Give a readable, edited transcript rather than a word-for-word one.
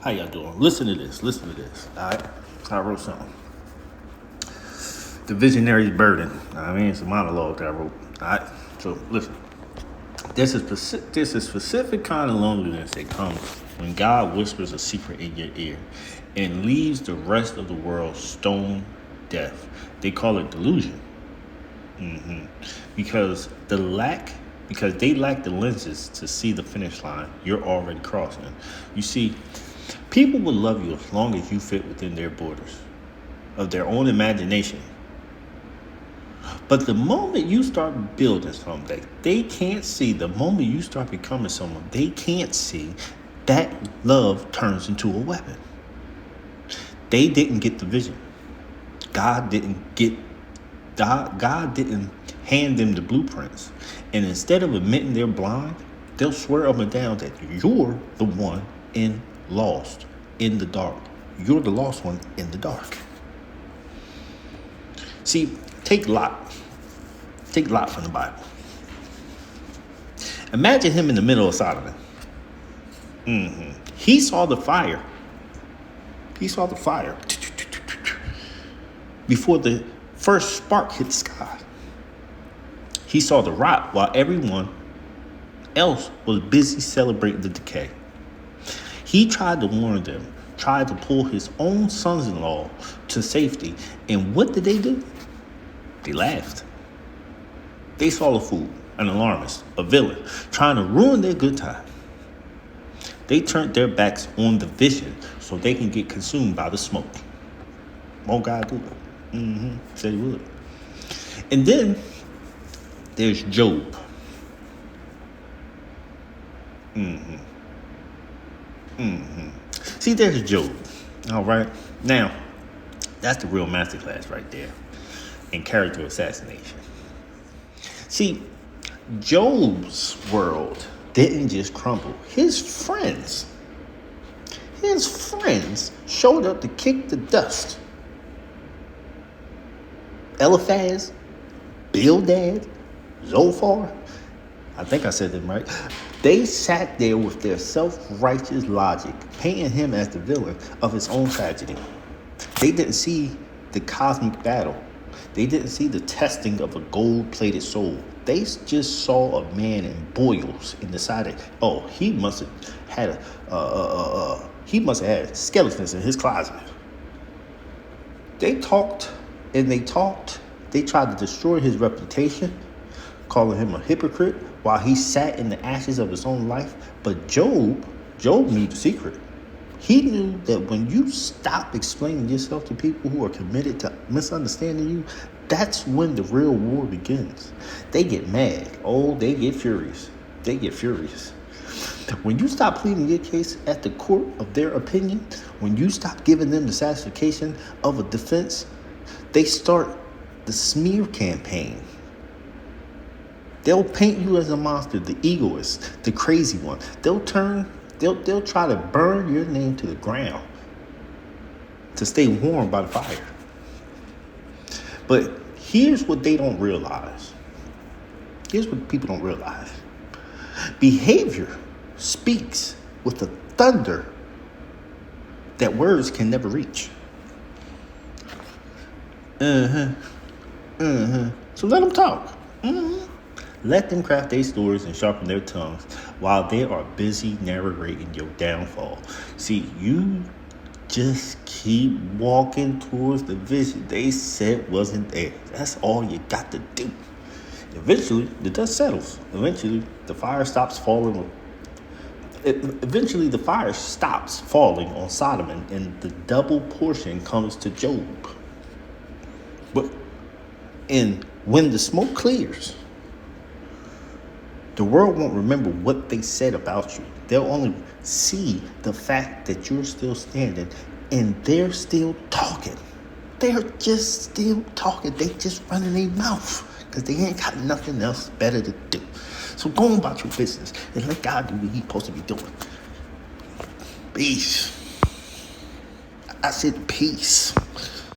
How y'all doing? Listen to this. All right. I wrote something. The Visionary's Burden. I mean, it's a monologue that I wrote. All right. So listen. There's a specific kind of loneliness that comes when God whispers a secret in your ear and leaves the rest of the world stone deaf. They call it delusion. Because they lack the lenses to see the finish line you're already crossing. You see, people will love you as long as you fit within their borders of their own imagination. But the moment you start building something that they can't see, the moment you start becoming someone they can't see, that love turns into a weapon. They didn't get the vision. God didn't hand them the blueprints. And instead of admitting they're blind, they'll swear up and down that you're the one lost in the dark. You're the lost one in the dark. See, take Lot. Take Lot from the Bible. Imagine him in the middle of Sodom. He saw the fire. Before the first spark hit the sky. He saw the rot while everyone else was busy celebrating the decay. He tried to warn them, tried to pull his own sons-in-law to safety. And what did they do? They laughed. They saw a fool, an alarmist, a villain, trying to ruin their good time. They turned their backs on the vision so they can get consumed by the smoke. Won't God do it? Said he would. And then there's Job. See, there's Job. All right. Now, that's the real masterclass right there in character assassination. See, Job's world didn't just crumble. His friends showed up to kick the dust. Eliphaz, Bildad, Zophar, I think I said them right. They sat there with their self-righteous logic, painting him as the villain of his own tragedy. They didn't see the cosmic battle. They didn't see the testing of a gold-plated soul. They just saw a man in boils and decided, oh, he must have had skeletons in his closet. They talked. They tried to destroy his reputation, calling him a hypocrite while he sat in the ashes of his own life. But Job knew the secret. He knew that when you stop explaining yourself to people who are committed to misunderstanding you, that's when the real war begins. They get mad. Oh, they get furious. When you stop pleading your case at the court of their opinion, when you stop giving them the satisfaction of a defense, they start the smear campaign. They'll paint you as a monster, the egoist, the crazy one. They'll try to burn your name to the ground to stay warm by the fire. But here's what they don't realize. Here's what people don't realize. Behavior speaks with a thunder that words can never reach. So let them talk. Let them craft their stories and sharpen their tongues while they are busy narrating your downfall. See, you just keep walking towards the vision they said wasn't there. That's all you got to do. Eventually, the dust settles. Eventually, the fire stops falling on Sodom, and the double portion comes to Job. And when the smoke clears, the world won't remember what they said about you. They'll only see the fact that you're still standing and they're still talking. They're just still talking. They just running their mouth because they ain't got nothing else better to do. So go on about your business and let God do what he's supposed to be doing. Peace. I said peace.